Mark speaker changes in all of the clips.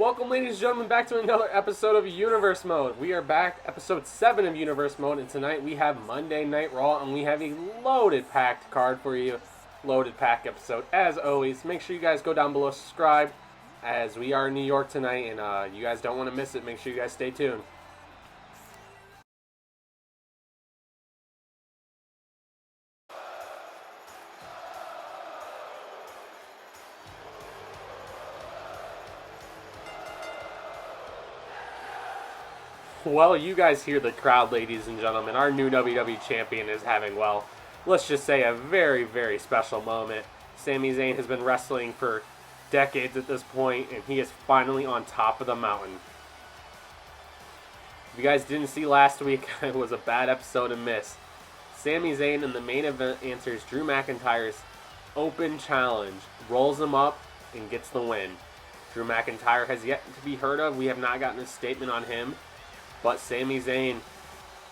Speaker 1: Welcome, ladies and gentlemen, back to another episode of Universe Mode. We are back, episode 7 of Universe Mode, and tonight we have Monday Night Raw, and we have a loaded packed card for you. Loaded pack episode. As always, make sure you guys go down below, subscribe, as we are in New York tonight, and you guys don't want to miss it. Make sure you guys stay tuned. Well, you guys hear the crowd, ladies and gentlemen. Our new WWE Champion is having, well, let's just say a very, very special moment. Sami Zayn has been wrestling for decades at this point, and he is finally on top of the mountain. If you guys didn't see last week, it was a bad episode and miss. Sami Zayn in the main event answers Drew McIntyre's open challenge, rolls him up, and gets the win. Drew McIntyre has yet to be heard of. We have not gotten a statement on him. But Sami Zayn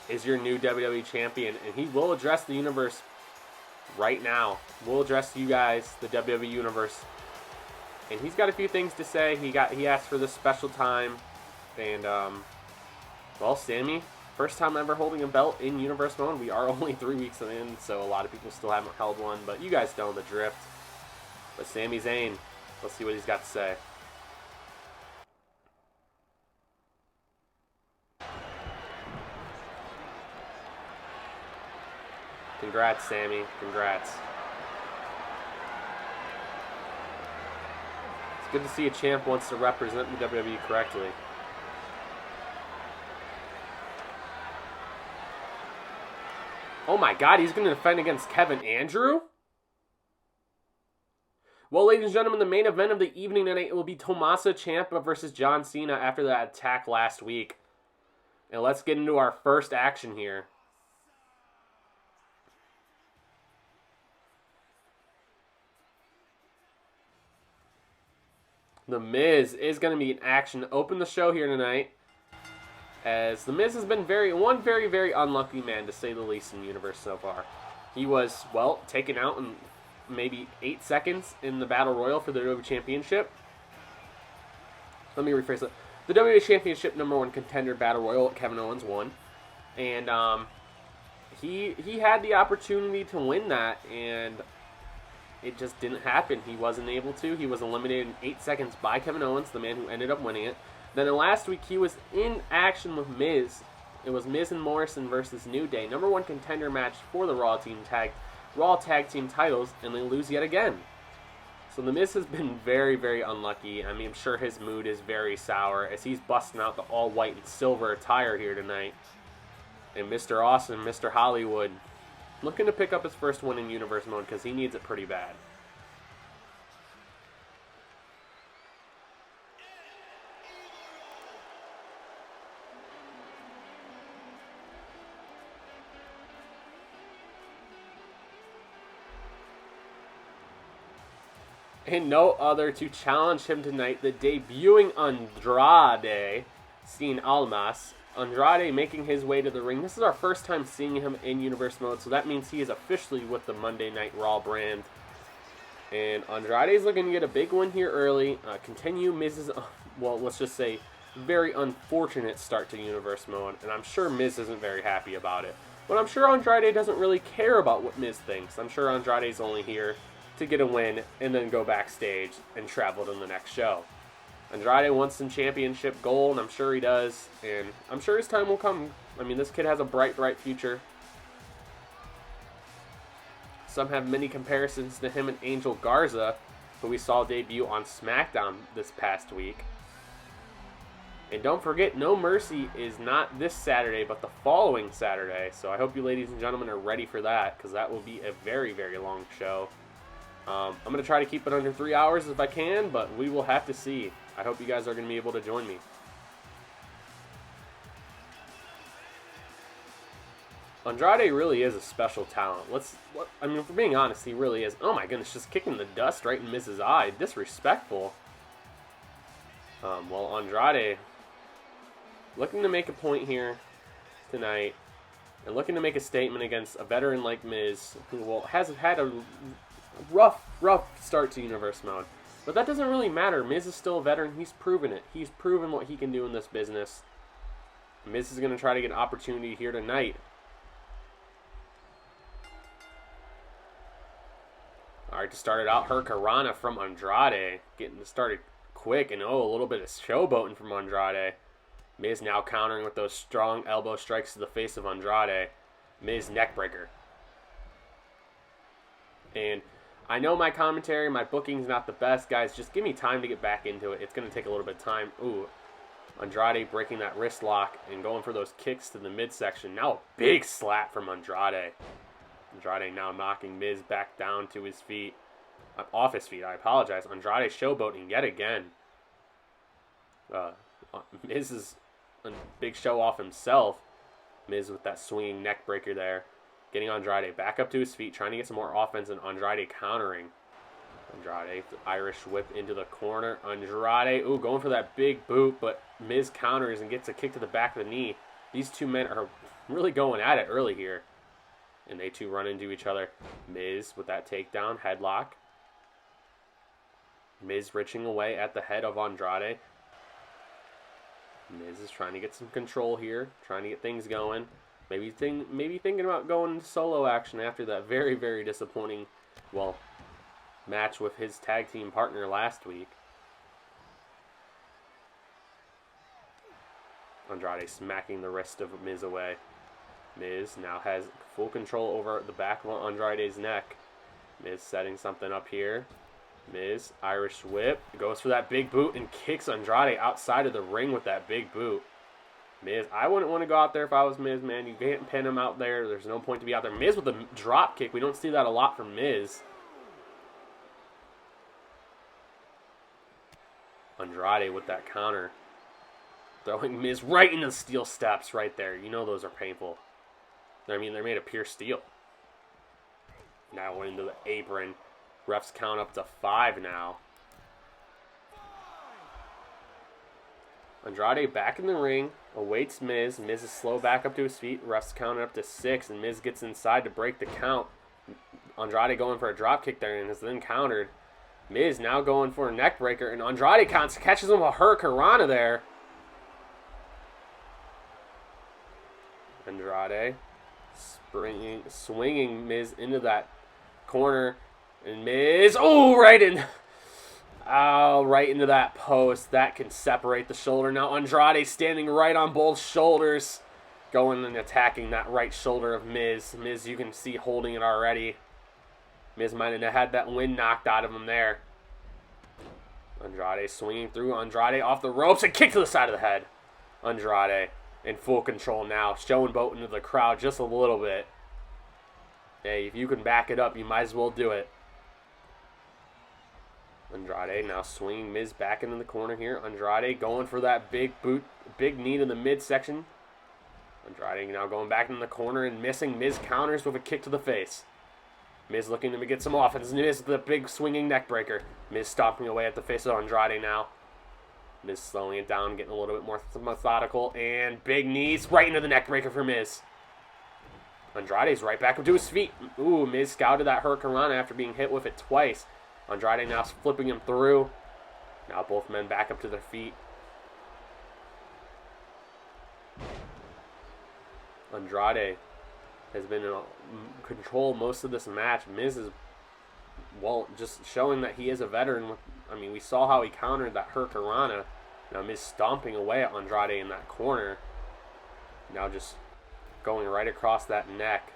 Speaker 1: is your new WWE Champion, and he will address the universe right now. We'll address you guys, the WWE Universe. And he's got a few things to say. He asked for this special time. And, well, Sami, first time ever holding a belt in Universe Mode. We are only 3 weeks in, so a lot of people still haven't held one. But you guys know the drift. But Sami Zayn, let's see what he's got to say. Congrats, Sami. Congrats. It's good to see a champ wants to represent the WWE correctly. Oh my God, he's going to defend against Kevin Andrew? Well, ladies and gentlemen, the main event of the evening tonight will be Tommaso Ciampa versus John Cena after that attack last week. And let's get into our first action here. The Miz is going to be in action to open the show here tonight, as The Miz has been one very, very unlucky man, to say the least, in the universe so far. He was, well, taken out in maybe 8 seconds in the Battle Royal for the WWE Championship. Let me rephrase that. The WWE Championship #1 contender Battle Royal, Kevin Owens won. And he had the opportunity to win that, and it just didn't happen. He wasn't able to. He was eliminated in 8 seconds by Kevin Owens, the man who ended up winning it. Then in last week, he was in action with Miz. It was Miz and Morrison versus New Day. #1 contender match for the Raw Tag Team titles, and they lose yet again. So the Miz has been very, very unlucky. I mean, I'm sure his mood is very sour as he's busting out the all-white and silver attire here tonight. And Mr. Awesome, Mr. Hollywood, looking to pick up his first win in Universe Mode because he needs it pretty bad. And no other to challenge him tonight, the debuting Andrade, Cien Almas. Andrade making his way to the ring. This is our first time seeing him in Universe Mode, so that means he is officially with the Monday Night Raw brand. And Andrade is looking to get a big win here early. Continue Miz's, well, let's just say, very unfortunate start to Universe Mode. And I'm sure Miz isn't very happy about it. But I'm sure Andrade doesn't really care about what Miz thinks. I'm sure Andrade's only here to get a win and then go backstage and travel to the next show. Andrade wants some championship gold, and I'm sure he does, and I'm sure his time will come. I mean, this kid has a bright, bright future. Some have many comparisons to him and Angel Garza, who we saw debut on SmackDown this past week. And don't forget, No Mercy is not this Saturday, but the following Saturday, so I hope you ladies and gentlemen are ready for that, because that will be a very, very long show. I'm going to try to keep it under 3 hours if I can, but we will have to see. I hope you guys are going to be able to join me. Andrade really is a special talent. I mean, if we're being honest, he really is. Oh my goodness, just kicking the dust right in Miz's eye. Disrespectful. Well, Andrade looking to make a point here tonight and looking to make a statement against a veteran like Miz, who has had a rough start to Universe Mode. But that doesn't really matter. Miz is still a veteran. He's proven it. He's proven what he can do in this business. Miz is going to try to get an opportunity here tonight. Alright, to start it out, Hurricanrana from Andrade. Getting started quick, and a little bit of showboating from Andrade. Miz now countering with those strong elbow strikes to the face of Andrade. Miz neckbreaker. And I know my commentary, my booking's not the best, guys. Just give me time to get back into it. It's going to take a little bit of time. Ooh, Andrade breaking that wrist lock and going for those kicks to the midsection. Now a big slap from Andrade. Andrade now knocking Miz back down to his feet. Off his feet, I apologize. Andrade showboating yet again. Miz is a big show off himself. Miz with that swinging neck breaker there. Getting Andrade back up to his feet, trying to get some more offense, and Andrade countering. Andrade, the Irish whip into the corner. Andrade, ooh, going for that big boot, but Miz counters and gets a kick to the back of the knee. These two men are really going at it early here. And they two run into each other. Miz with that takedown, headlock. Miz reaching away at the head of Andrade. Miz is trying to get some control here, trying to get things going. Maybe thinking about going into solo action after that very, very disappointing, match with his tag team partner last week. Andrade smacking the wrist of Miz away. Miz now has full control over the back of Andrade's neck. Miz setting something up here. Miz, Irish whip, goes for that big boot and kicks Andrade outside of the ring with that big boot. Miz, I wouldn't want to go out there if I was Miz, man. You can't pin him out there. There's no point to be out there. Miz with a drop kick. We don't see that a lot from Miz. Andrade with that counter. Throwing Miz right into the steel steps right there. You know those are painful. I mean, they're made of pure steel. Now into the apron. Refs count up to 5 now. Andrade back in the ring, awaits Miz. Miz is slow back up to his feet. Refs count up to 6, and Miz gets inside to break the count. Andrade going for a drop kick there and is then countered. Miz now going for a neck breaker, and Andrade catches him with a Hurricanrana there. Andrade swinging Miz into that corner, and Miz, right into that post. That can separate the shoulder. Now Andrade standing right on both shoulders, going and attacking that right shoulder of Miz. Miz, you can see holding it already. Miz might have had that wind knocked out of him there. Andrade swinging through. Andrade off the ropes and kick to the side of the head. Andrade in full control now, showing boat into the crowd just a little bit. Hey, if you can back it up, you might as well do it. Andrade now swinging Miz back into the corner here. Andrade going for that big boot, big knee to the midsection. Andrade now going back in the corner and missing. Miz counters with a kick to the face. Miz looking to get some offense. Miz with the big swinging neck breaker. Miz stomping away at the face of Andrade now. Miz slowing it down, getting a little bit more methodical. And big knees right into the neck breaker for Miz. Andrade's right back up to his feet. Ooh, Miz scouted that Hurricanrana after being hit with it twice. Andrade now flipping him through. Now both men back up to their feet. Andrade has been in control most of this match. Miz is, just showing that he is a veteran. We saw how he countered that Hurricanrana. Now Miz stomping away at Andrade in that corner. Now just going right across that neck.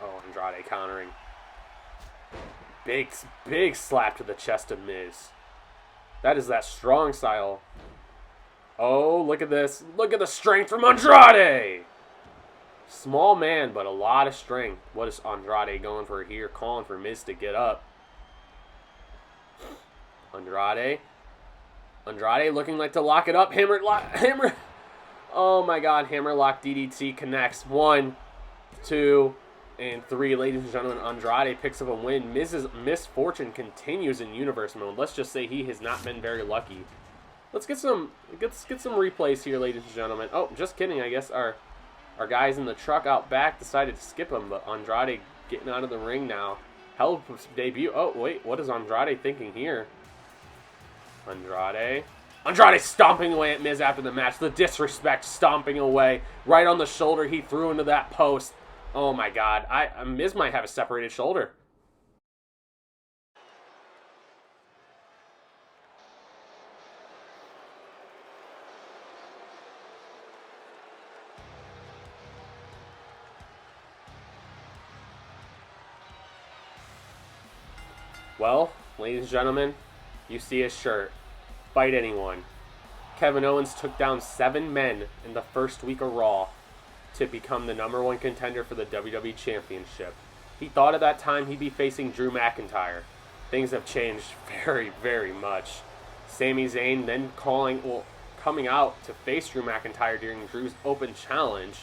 Speaker 1: Oh, Andrade countering. Big slap to the chest of Miz. That is that strong style. Oh, look at this. Look at the strength from Andrade. Small man, but a lot of strength. What is Andrade going for here? Calling for Miz to get up. Andrade looking like to lock it up. Hammer. Oh my God, hammerlock DDT connects. 1, 2, and 3. Ladies and gentlemen, Andrade picks up a win. Miz's misfortune continues in Universe mode. Let's just say he has not been very lucky. Let's get some replays here, ladies and gentlemen. Oh, just kidding. I guess our guys in the truck out back decided to skip him, but Andrade getting out of the ring now. Hell of a debut. Oh, wait. What is Andrade thinking here? Andrade stomping away at Miz after the match. The disrespect stomping away. Right on the shoulder he threw into that post. Oh, my God. Miz might have a separated shoulder. Well, ladies and gentlemen, you see his shirt. Fight anyone. Kevin Owens took down 7 men in the first week of Raw to become the #1 contender for the WWE Championship. He thought at that time he'd be facing Drew McIntyre. Things have changed very, very much. Sami Zayn then coming out to face Drew McIntyre during Drew's open challenge.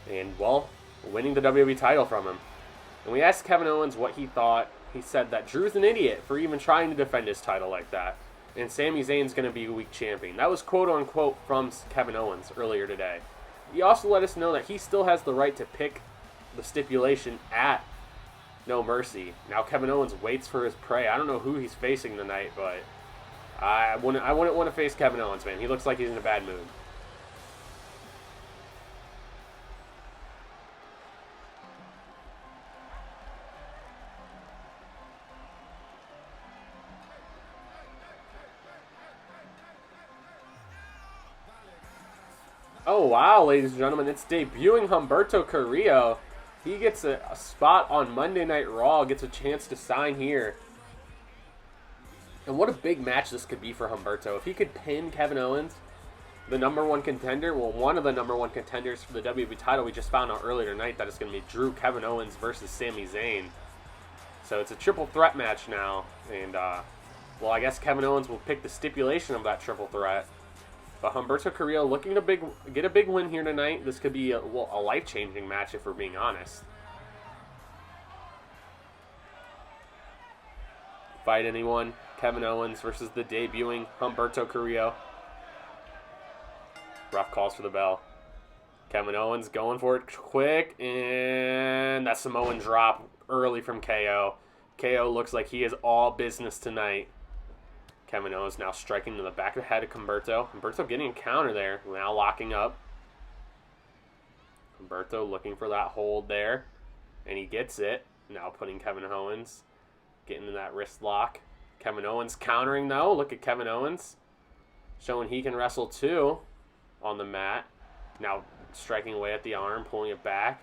Speaker 1: And, well, winning the WWE title from him. And we asked Kevin Owens what he thought. He said that Drew's an idiot for even trying to defend his title like that. And Sami Zayn's going to be a weak champion. That was quote-unquote from Kevin Owens earlier today. He also let us know that he still has the right to pick the stipulation at No Mercy. Now Kevin Owens waits for his prey. I don't know who he's facing tonight, but I wouldn't want to face Kevin Owens, man. He looks like he's in a bad mood. Oh, wow, ladies and gentlemen, it's debuting Alberto Carrillo. He gets a spot on Monday Night Raw, gets a chance to sign here. And what a big match this could be for Humberto. If he could pin Kevin Owens, the #1 contender, well, one of the #1 contenders for the WWE title, we just found out earlier tonight that it's going to be Drew, Kevin Owens versus Sami Zayn. So it's a triple threat match now. And, well, I guess Kevin Owens will pick the stipulation of that triple threat. But Humberto Carrillo looking to get a big win here tonight. This could be a life-changing match if we're being honest. Fight anyone. Kevin Owens versus the debuting Humberto Carrillo. Rough calls for the bell. Kevin Owens going for it quick. And that Samoan drop early from KO. KO looks like he is all business tonight. Kevin Owens now striking to the back of the head of Humberto. Humberto getting a counter there. Now locking up. Humberto looking for that hold there. And he gets it. Now putting Kevin Owens. Getting to that wrist lock. Kevin Owens countering though. Look at Kevin Owens. Showing he can wrestle too. On the mat. Now striking away at the arm. Pulling it back.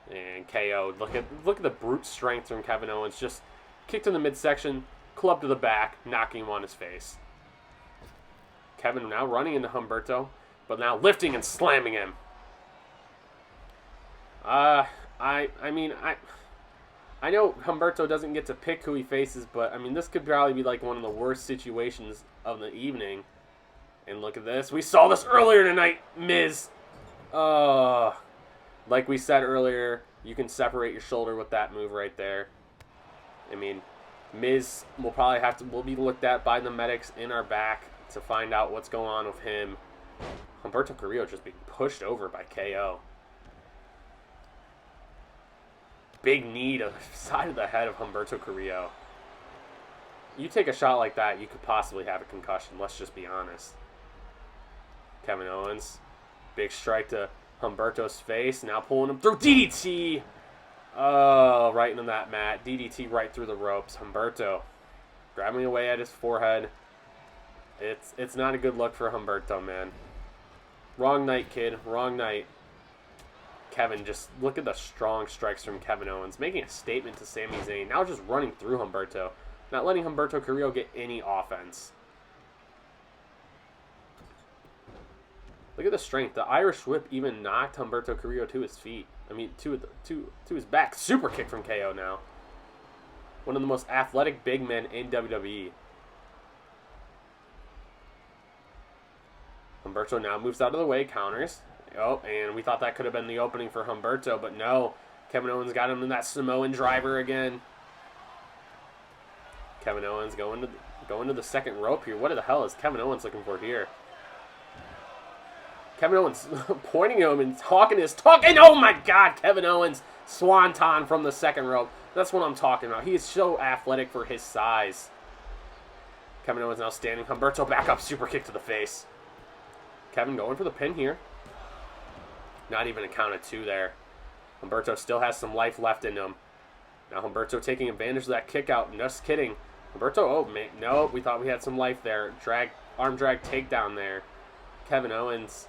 Speaker 1: And KO. Look at the brute strength from Kevin Owens. Just kicked in the midsection. Club to the back, knocking him on his face. Kevin now running into Humberto, but now lifting and slamming him. I know Humberto doesn't get to pick who he faces, but I mean this could probably be like one of the worst situations of the evening. And look at this. We saw this earlier tonight, Miz. Like we said earlier, you can separate your shoulder with that move right there. I mean, Miz will be looked at by the medics in our back to find out what's going on with him. Humberto Carrillo just being pushed over by KO. Big knee to the side of the head of Humberto Carrillo. You take a shot like that, you could possibly have a concussion. Let's just be honest. Kevin Owens. Big strike to Humberto's face. Now pulling him through DDT. Oh, right into that mat. DDT right through the ropes. Humberto grabbing away at his forehead. It's not a good look for Humberto, man. Wrong night, kid. Wrong night. Kevin, just look at the strong strikes from Kevin Owens. Making a statement to Sami Zayn. Now just running through Humberto. Not letting Humberto Carrillo get any offense. Look at the strength. The Irish whip even knocked Humberto Carrillo to his feet. I mean, to his back. Super kick from KO now. One of the most athletic big men in WWE. Humberto now moves out of the way, counters. Oh, and we thought that could have been the opening for Humberto, but no. Kevin Owens got him in that Samoan driver again. Kevin Owens going to the second rope here. What the hell is Kevin Owens looking for here? Kevin Owens pointing at him and talking his talk. And oh my God, Kevin Owens Swanton from the second rope. That's what I'm talking about. He is so athletic for his size. Kevin Owens now standing. Humberto back up. Super kick to the face. Kevin going for the pin here. Not even a count of 2 there. Humberto still has some life left in him. Now Humberto taking advantage of that kick out. Just kidding. Humberto, oh, man, no, we thought we had some life there. Arm drag takedown there. Kevin Owens.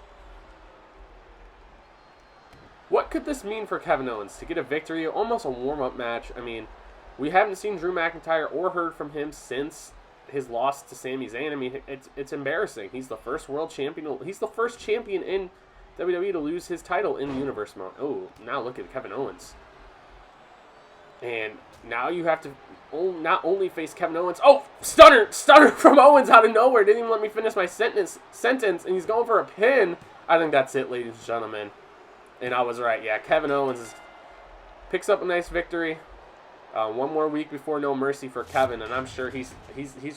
Speaker 1: What could this mean for Kevin Owens? To get a victory, almost a warm-up match. I mean, we haven't seen Drew McIntyre or heard from him since his loss to Sami Zayn. I mean, it's embarrassing. He's the first world champion. He's the first champion in WWE to lose his title in the Universe mode. Oh, now look at Kevin Owens. And now you have to not only face Kevin Owens. Oh, stunner from Owens out of nowhere. Didn't even let me finish my sentence, and he's going for a pin. I think that's it, ladies and gentlemen. And I was right. Yeah, Kevin Owens picks up a nice victory. One more week before No Mercy for Kevin, and I'm sure he's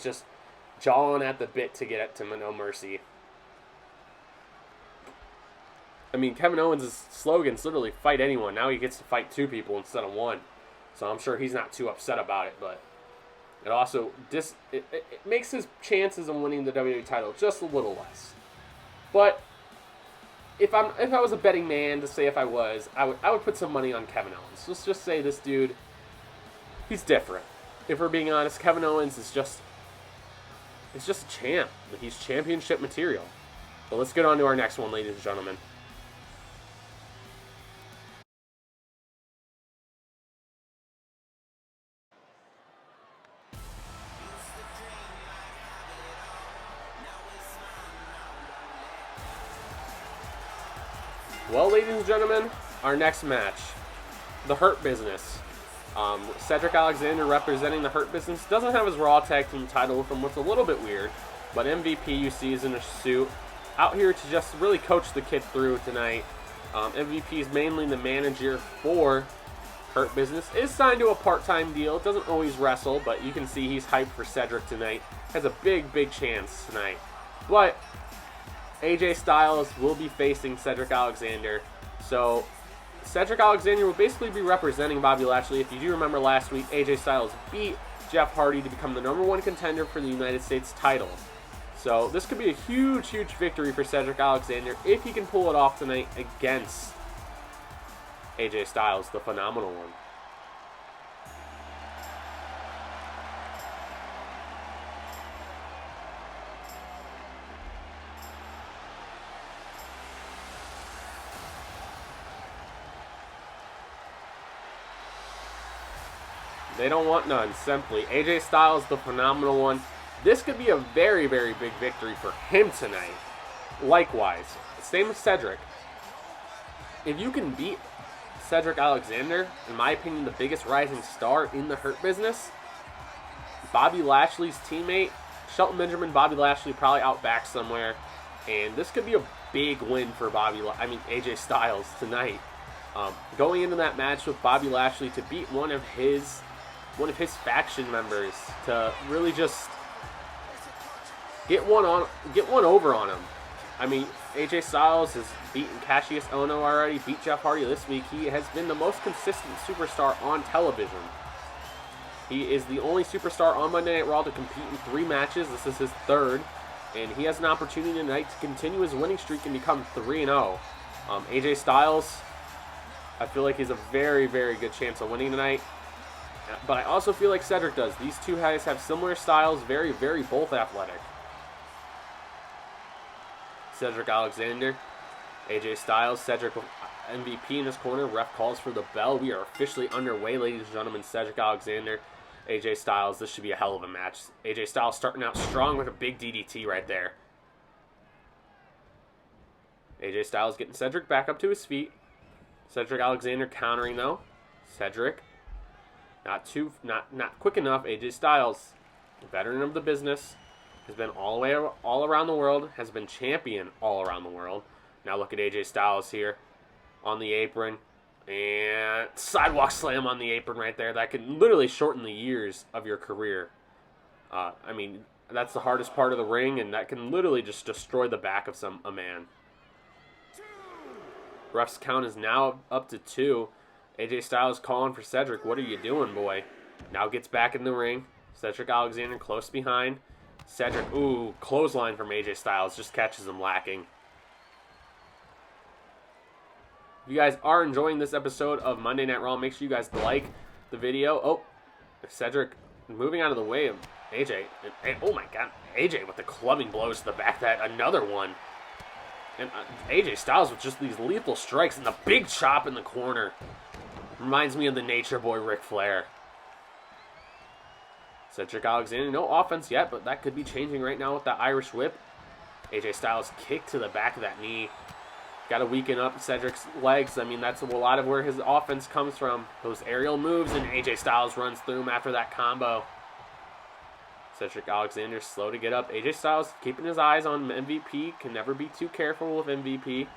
Speaker 1: just jawing at the bit to get to No Mercy. I mean, Kevin Owens' slogan's literally fight anyone. Now he gets to fight 2 people instead of 1. So I'm sure he's not too upset about it, but it also it makes his chances of winning the WWE title just a little less. But if I was a betting man, to say if I was, I would put some money on Kevin Owens. Let's just say this dude, he's different. If we're being honest, Kevin Owens is just a champ. He's championship material. But let's get on to our next one, ladies and gentlemen. Well, ladies and gentlemen, our next match, the Hurt Business. Cedric Alexander representing the Hurt Business. Doesn't have his Raw Tag Team title with him, what's a little bit weird. But MVP, you see, is in a suit. Out here to just really coach the kid through tonight. MVP is mainly the manager for Hurt Business. Is signed to a part-time deal. Doesn't always wrestle, but you can see he's hyped for Cedric tonight. Has a big, big chance tonight. But AJ Styles will be facing Cedric Alexander. So Cedric Alexander will basically be representing Bobby Lashley. If you do remember last week, AJ Styles beat Jeff Hardy to become the #1 contender for the United States title. So this could be a huge, huge victory for Cedric Alexander if he can pull it off tonight against AJ Styles, the phenomenal one. They don't want none, simply. AJ Styles, the phenomenal one. This could be a very, very big victory for him tonight. Likewise, same with Cedric. If you can beat Cedric Alexander, in my opinion, the biggest rising star in the Hurt Business, Bobby Lashley's teammate, Shelton Benjamin, Bobby Lashley probably out back somewhere, and this could be a big win for AJ Styles tonight. Going into that match with Bobby Lashley to beat one of his faction members, to really just get one over on him. I mean, AJ Styles has beaten Cassius Ohno already, beat Jeff Hardy this week. He has been the most consistent superstar on television. He is the only superstar on Monday Night Raw to compete in 3 matches. This is his 3rd, and he has an opportunity tonight to continue his winning streak and become 3-0. AJ Styles, I feel like he's a very, very good chance of winning tonight. But I also feel like Cedric does. These two guys have similar styles, very, very both athletic. Cedric Alexander, AJ Styles, Cedric with MVP in his corner. Ref calls for the bell. We are officially underway, ladies and gentlemen. Cedric Alexander, AJ Styles. This should be a hell of a match. AJ Styles starting out strong with a big DDT right there. AJ Styles getting Cedric back up to his feet. Cedric Alexander countering though. Cedric, not quick enough. AJ Styles, veteran of the business, has been all around the world, has been champion all around the world. Now look at AJ Styles here on the apron, and sidewalk slam on the apron right there. That can literally shorten the years of your career. I mean, that's the hardest part of the ring, and that can literally just destroy the back of a man. Ref's count is now up to 2, AJ Styles calling for Cedric. What are you doing, boy? Now gets back in the ring. Cedric Alexander close behind. Cedric, ooh, clothesline from AJ Styles. Just catches him lacking. If you guys are enjoying this episode of Monday Night Raw, make sure you guys like the video. Oh, Cedric moving out of the way of AJ. And oh my God, AJ with the clubbing blows to the back. That another one. And AJ Styles with just these lethal strikes and the big chop in the corner. Reminds me of the Nature Boy Ric Flair. Cedric Alexander, no offense yet, but that could be changing right now with that Irish whip. AJ Styles kick to the back of that knee. Got to weaken up Cedric's legs. I mean, that's a lot of where his offense comes from. Those aerial moves, and AJ Styles runs through him after that combo. Cedric Alexander slow to get up. AJ Styles keeping his eyes on MVP. Can never be too careful with MVP.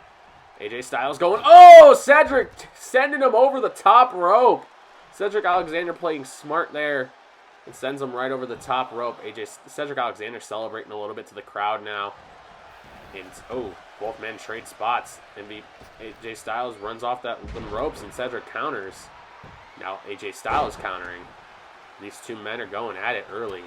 Speaker 1: AJ Styles going, oh, Cedric sending him over the top rope. Cedric Alexander playing smart there. And sends him right over the top rope. Cedric Alexander celebrating a little bit to the crowd now. And, oh, both men trade spots. And AJ Styles runs off the ropes and Cedric counters. Now AJ Styles countering. These two men are going at it early.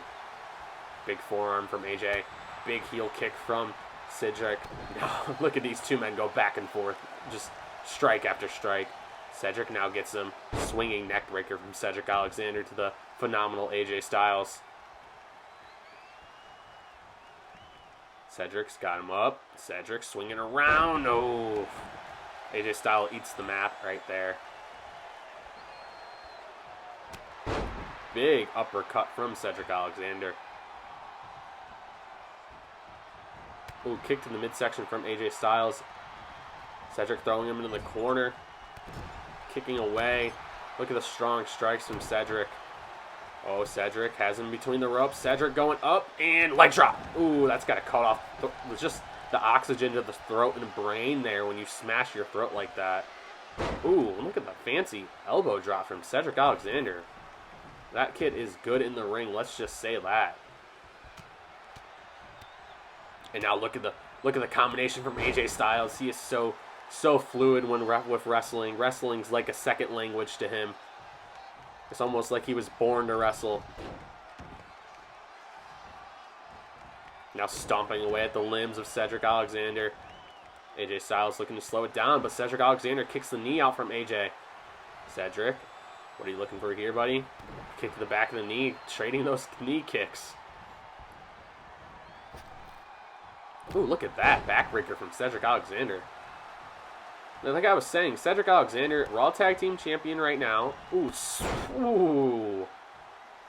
Speaker 1: Big forearm from AJ. Big heel kick from Cedric. Now, look at these two men go back and forth. Just strike after strike. Cedric now gets him swinging neck breaker from Cedric Alexander to the phenomenal AJ Styles. Cedric's got him up. Cedric swinging around. Oh, AJ Styles eats the mat right there. Big uppercut from Cedric Alexander. Oh, kick to the midsection from AJ Styles. Cedric throwing him into the corner. Kicking away. Look at the strong strikes from Cedric. Oh, Cedric has him between the ropes. Cedric going up and leg drop. Ooh, that's got to cut off. It's just the oxygen to the throat and the brain there when you smash your throat like that. Ooh, look at the fancy elbow drop from Cedric Alexander. That kid is good in the ring. Let's just say that. And now look at the combination from AJ Styles. He is so fluid when with wrestling. Wrestling's like a second language to him. It's almost like he was born to wrestle. Now stomping away at the limbs of Cedric Alexander. AJ Styles looking to slow it down, but Cedric Alexander kicks the knee out from AJ. Cedric, what are you looking for here, buddy? Kick to the back of the knee, trading those knee kicks. Ooh, look at that backbreaker from Cedric Alexander. Like I was saying, Cedric Alexander, Raw Tag Team Champion right now. Ooh.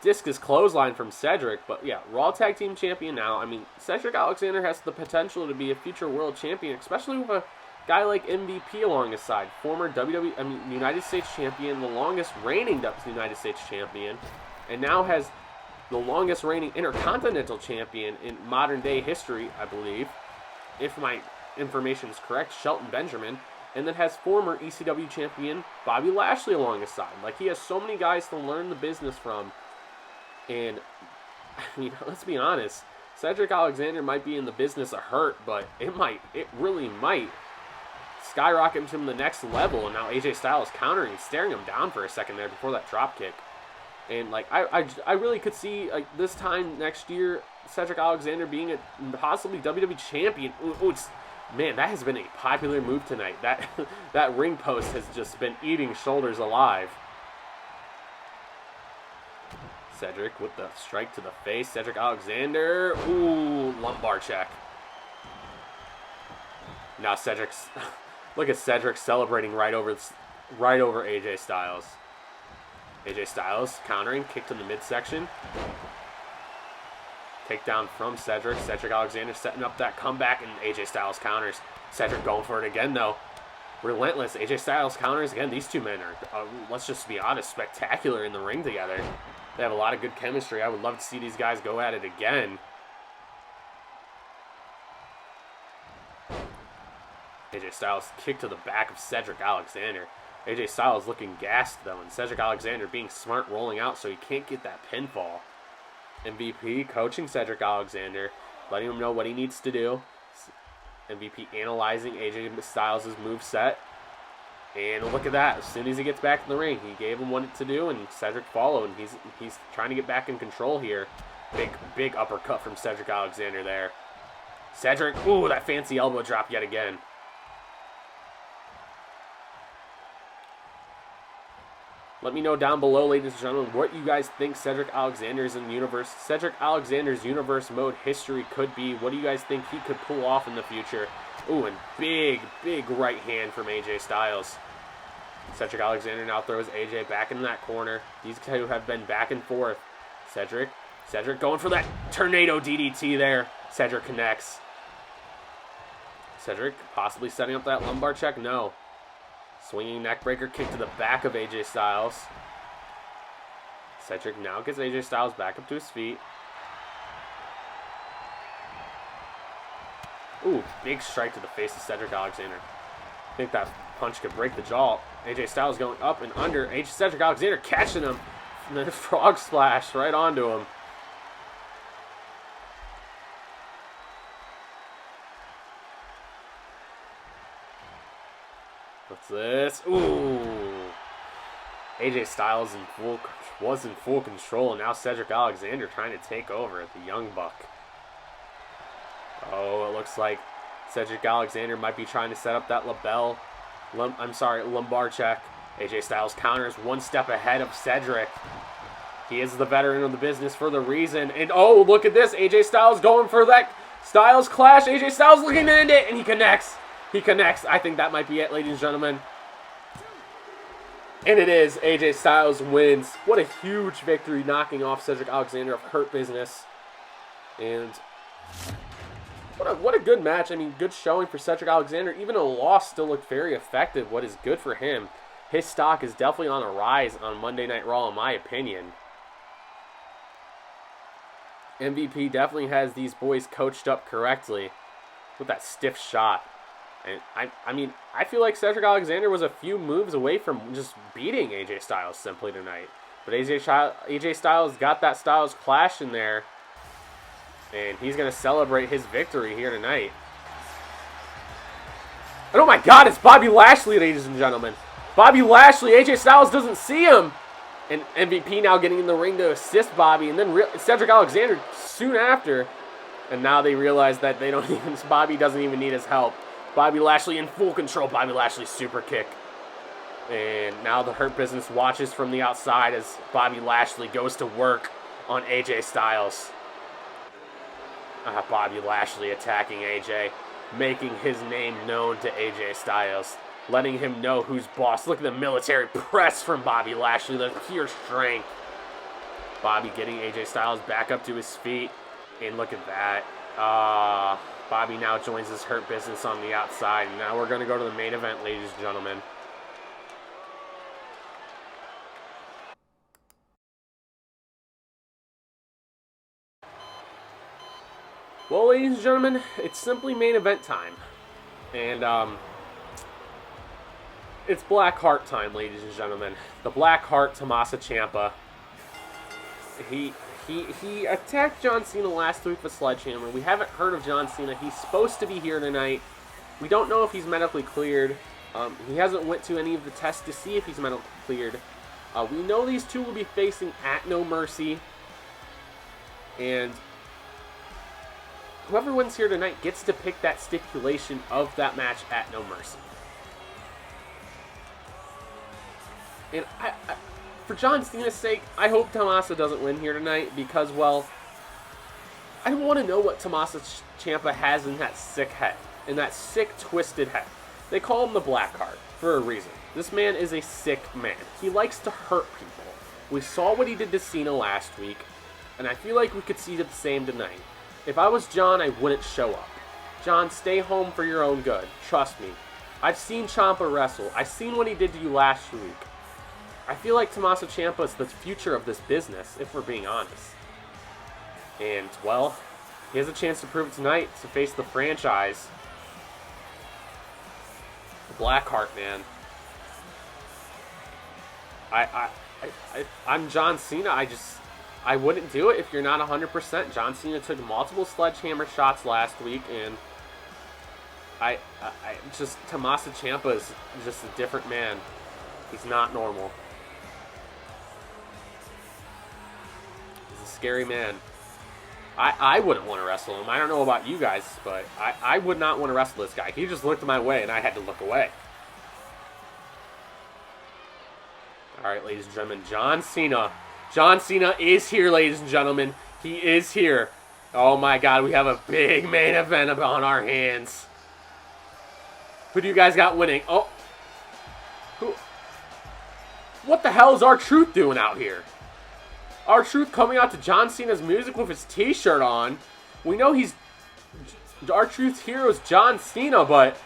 Speaker 1: Discus clothesline from Cedric, but yeah, Raw Tag Team Champion now. I mean, Cedric Alexander has the potential to be a future World Champion, especially with a guy like MVP along his side. Former United States Champion, the longest reigning United States Champion, and now has the longest reigning Intercontinental Champion in modern day history, I believe. If my information is correct, Shelton Benjamin. And then has former ECW champion Bobby Lashley along his side. Like, he has so many guys to learn the business from. And, I mean, let's be honest. Cedric Alexander might be in the business of hurt, but it really might skyrocket him to the next level. And now AJ Styles countering, staring him down for a second there before that drop kick. And, like, I really could see, like, this time next year, Cedric Alexander being a possibly WWE champion. Man, that has been a popular move tonight. That ring post has just been eating shoulders alive. Cedric with the strike to the face. Cedric Alexander. Ooh, lumbar check. Now Cedric's... Look at Cedric celebrating right over AJ Styles. AJ Styles countering. Kick to the midsection. Takedown from Cedric. Cedric Alexander setting up that comeback, and AJ Styles counters. Cedric going for it again, though. Relentless. AJ Styles counters. Again, these two men are, let's just be honest, spectacular in the ring together. They have a lot of good chemistry. I would love to see these guys go at it again. AJ Styles kick to the back of Cedric Alexander. AJ Styles looking gassed, though, and Cedric Alexander being smart, rolling out so he can't get that pinfall. MVP coaching Cedric Alexander, letting him know what he needs to do. MVP analyzing AJ Styles' moveset. And look at that. As soon as he gets back in the ring, he gave him what to do, and Cedric followed. And he's trying to get back in control here. Big uppercut from Cedric Alexander there. Cedric, ooh, that fancy elbow drop yet again. Let me know down below, ladies and gentlemen, what you guys think Cedric Alexander's universe mode history could be. What do you guys think he could pull off in the future? Ooh, and big right hand from AJ Styles. Cedric Alexander now throws AJ back in that corner. These two have been back and forth. Cedric going for that tornado DDT there. Cedric connects. Cedric possibly setting up that lumbar check. No. Swinging neckbreaker kick to the back of AJ Styles. Cedric now gets AJ Styles back up to his feet. Ooh, big strike to the face of Cedric Alexander. I think that punch could break the jaw. AJ Styles going up and under. Cedric Alexander catching him. And then a frog splash right onto him. What's this? Ooh. AJ Styles was in full control, and now Cedric Alexander trying to take over the Young Buck. Oh, it looks like Cedric Alexander might be trying to set up that lumbar check. AJ Styles counters one step ahead of Cedric. He is the veteran of the business for the reason. And oh, look at this. AJ Styles going for that Styles clash. AJ Styles looking to end it, and he connects. He connects. I think that might be it, ladies and gentlemen. And it is. AJ Styles wins. What a huge victory, knocking off Cedric Alexander of Hurt Business. And what a good match. I mean, good showing for Cedric Alexander. Even a loss still looked very effective. What is good for him. His stock is definitely on a rise on Monday Night Raw, in my opinion. MVP definitely has these boys coached up correctly with that stiff shot. And I mean, I feel like Cedric Alexander was a few moves away from just beating AJ Styles simply tonight. But AJ Styles got that Styles clash in there. And he's going to celebrate his victory here tonight. And oh my God, it's Bobby Lashley, ladies and gentlemen. Bobby Lashley, AJ Styles doesn't see him. And MVP now getting in the ring to assist Bobby. And then Cedric Alexander soon after. And now they realize that Bobby doesn't even need his help. Bobby Lashley in full control. Bobby Lashley super kick. And now the Hurt Business watches from the outside as Bobby Lashley goes to work on AJ Styles. Bobby Lashley attacking AJ. Making his name known to AJ Styles. Letting him know who's boss. Look at the military press from Bobby Lashley. The pure strength. Bobby getting AJ Styles back up to his feet. And look at that. Bobby now joins his Hurt Business on the outside. And now we're going to go to the main event, ladies and gentlemen. Well, ladies and gentlemen, it's simply main event time. And, it's Black Heart time, ladies and gentlemen. The Black Heart, Tommaso Ciampa. He attacked John Cena last week with Sledgehammer. We haven't heard of John Cena. He's supposed to be here tonight. We don't know if he's medically cleared. He hasn't went to any of the tests to see if he's medically cleared. We know these two will be facing at No Mercy. And whoever wins here tonight gets to pick that stipulation of that match at No Mercy. And for John Cena's sake, I hope Tommaso doesn't win here tonight because, well, I don't want to know what Tommaso Ciampa has in that sick head, in that sick, twisted head. They call him the Black Heart for a reason. This man is a sick man. He likes to hurt people. We saw what he did to Cena last week, and I feel like we could see the same tonight. If I was John, I wouldn't show up. John, stay home for your own good. Trust me. I've seen Ciampa wrestle. I've seen what he did to you last week. I feel like Tommaso Ciampa is the future of this business, if we're being honest. And, well, he has a chance to prove it tonight to face the franchise. The Blackheart, man. I'm John Cena. I wouldn't do it if you're not 100%. John Cena took multiple sledgehammer shots last week, and just Tommaso Ciampa is just a different man. He's not normal. He's a scary man. I wouldn't want to wrestle him. I don't know about you guys, but I would not want to wrestle this guy. He just looked my way, and I had to look away. All right, ladies and gentlemen, John Cena. John Cena is here, ladies and gentlemen. He is here. Oh, my God. We have a big main event on our hands. Who do you guys got winning? Oh. Who? What the hell is R-Truth doing out here? R-Truth coming out to John Cena's music with his t-shirt on. We know he's... R-Truth's hero is John Cena, but...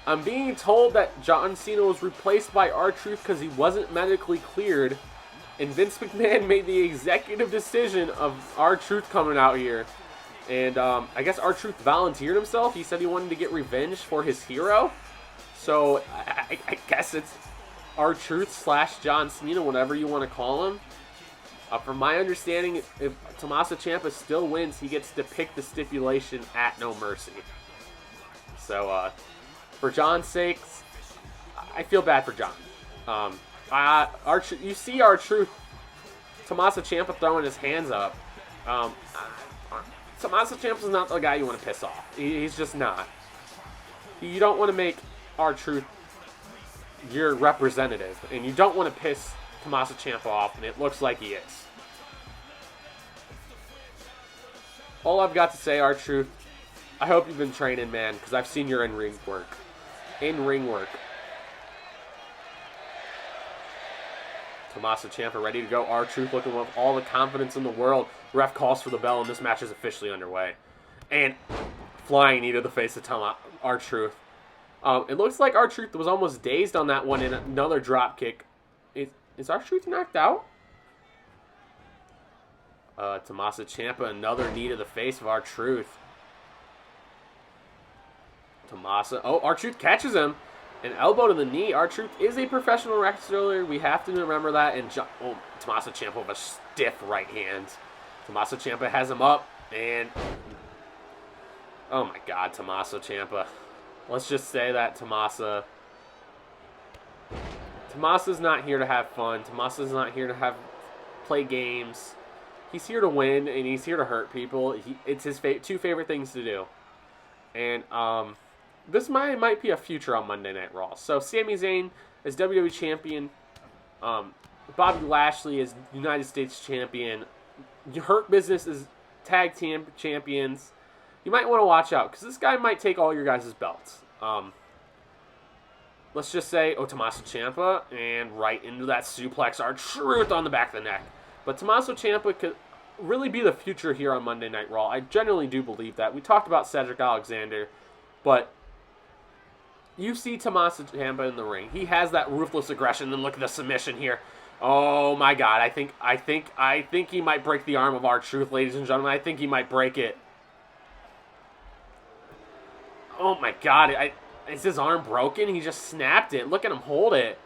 Speaker 1: I'm being told that John Cena was replaced by R-Truth because he wasn't medically cleared. And Vince McMahon made the executive decision of R-Truth coming out here. And I guess R-Truth volunteered himself. He said he wanted to get revenge for his hero. So I guess it's R-Truth / John Cena, whatever you want to call him. From my understanding, if Tommaso Ciampa still wins, he gets to pick the stipulation at No Mercy. So for John's sake, I feel bad for John. You see R-Truth, Tommaso Ciampa throwing his hands up. Tommaso Ciampa's not the guy you want to piss off. He's just not. You don't want to make R-Truth your representative, and you don't want to piss Tommaso Ciampa off, and it looks like he is. All I've got to say, R-Truth, I hope you've been training, man, because I've seen your in-ring work. In-ring work. Tommaso Ciampa ready to go. R-Truth looking with all the confidence in the world. Ref calls for the bell, and this match is officially underway. And flying knee to the face of R-Truth. It looks like R-Truth was almost dazed on that one in another drop kick. Is R-Truth knocked out? Tommaso Ciampa, another knee to the face of R-Truth. Tommaso. Oh, R-Truth catches him. An elbow to the knee. R-Truth is a professional wrestler. We have to remember that. And Tommaso Ciampa with a stiff right hand. Tommaso Ciampa has him up. And oh my God, Tommaso Ciampa. Let's just say that Tommaso's not here to have fun. Tommaso's not here to play games. He's here to win, and he's here to hurt people. It's his two favorite things to do. And this might be a future on Monday Night Raw. So Sami Zayn is WWE Champion. Bobby Lashley is United States Champion. Hurt Business is Tag Team Champions. You might want to watch out, because this guy might take all your guys' belts. Let's just say, Tommaso Ciampa, and right into that suplex, R-Truth on the back of the neck. But Tommaso Ciampa could really be the future here on Monday Night Raw. I genuinely do believe that. We talked about Cedric Alexander, but you see Tommaso Ciampa in the ring. He has that ruthless aggression, and look at the submission here. Oh my God, I think he might break the arm of R-Truth, ladies and gentlemen. I think he might break it. Oh my God, is his arm broken? He just snapped it. Look at him hold it.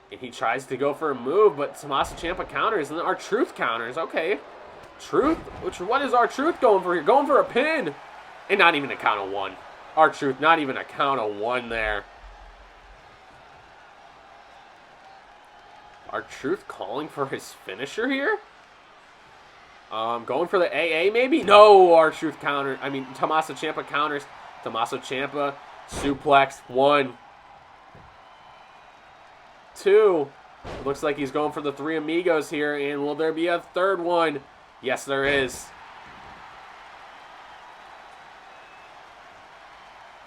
Speaker 1: And he tries to go for a move, but Tommaso Ciampa counters, and then R-Truth counters. Okay. Truth? What is R-Truth going for here? Going for a pin. And not even a count of one. R-Truth, not even a count of one there. R-Truth calling for his finisher here? Going for the AA maybe? No, R-Truth counter. Tommaso Ciampa counters. Tommaso Ciampa, suplex. 1, 2. It looks like he's going for the Three Amigos here. And will there be a third one? Yes, there is.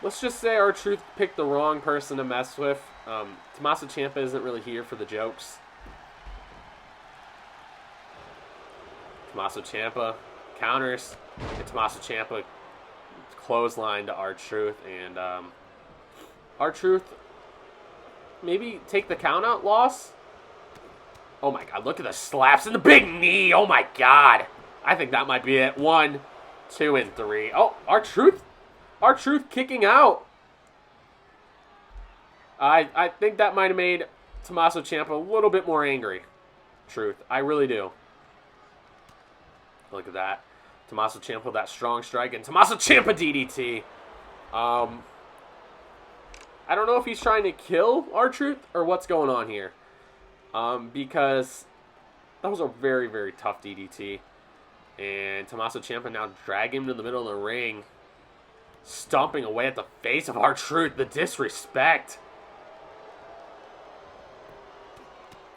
Speaker 1: Let's just say R-Truth picked the wrong person to mess with. Tommaso Ciampa isn't really here for the jokes. Tommaso Ciampa counters, and Tommaso Ciampa clothesline to R-Truth, and R-Truth maybe take the count-out loss. Oh my God, look at the slaps and the big knee. Oh my God. I think that might be it. 1, 2, and 3. Oh, R-Truth kicking out. I think that might have made Tommaso Ciampa a little bit more angry. Truth, I really do. Look at that. Tommaso Ciampa with that strong strike, and Tommaso Ciampa DDT. I don't know if he's trying to kill R-Truth or what's going on here. Because that was a very, very tough DDT. And Tommaso Ciampa now drag him to the middle of the ring. Stomping away at the face of R-Truth. The disrespect.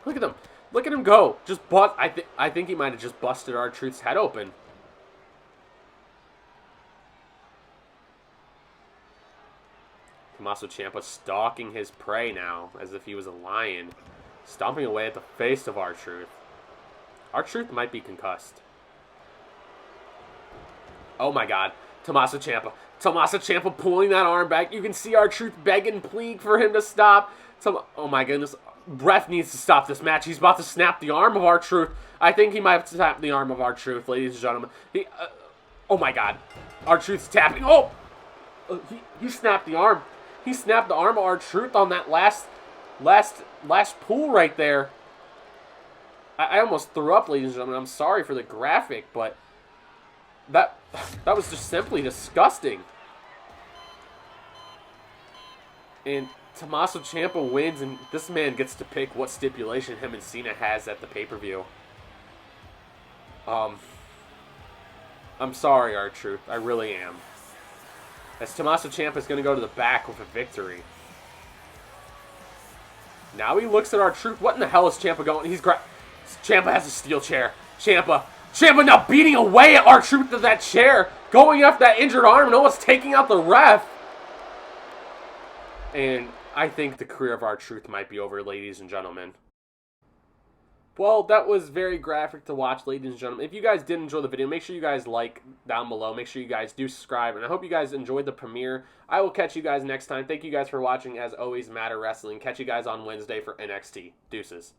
Speaker 1: Look at him. Look at him go. Just bust. I think he might have just busted R-Truth's head open. Tommaso Ciampa stalking his prey now as if he was a lion. Stomping away at the face of R-Truth. R-Truth might be concussed. Oh my god. Tommaso Ciampa. Tommaso Ciampa pulling that arm back. You can see R-Truth begging, pleading for him to stop. Oh my goodness. Ref needs to stop this match. He's about to snap the arm of R-Truth. I think he might have snapped the arm of R-Truth, ladies and gentlemen. Oh my god. R-Truth's tapping. Oh! He snapped the arm. He snapped the arm of R-Truth on that last pull right there. I almost threw up, ladies and gentlemen. I'm sorry for the graphic, but that was just simply disgusting. And Tommaso Ciampa wins, and this man gets to pick what stipulation him and Cena has at the pay-per-view. I'm sorry, R-Truth. I really am. As Tommaso Ciampa is going to go to the back with a victory. Now he looks at R-Truth. What in the hell is Ciampa going? Ciampa has a steel chair. Ciampa now beating away at R-Truth to that chair. Going after that injured arm and almost taking out the ref. And I think the career of R-Truth might be over, ladies and gentlemen. Well, that was very graphic to watch, ladies and gentlemen. If you guys did enjoy the video, make sure you guys like down below. Make sure you guys do subscribe. And I hope you guys enjoyed the premiere. I will catch you guys next time. Thank you guys for watching. As always, Matter Wrestling. Catch you guys on Wednesday for NXT. Deuces.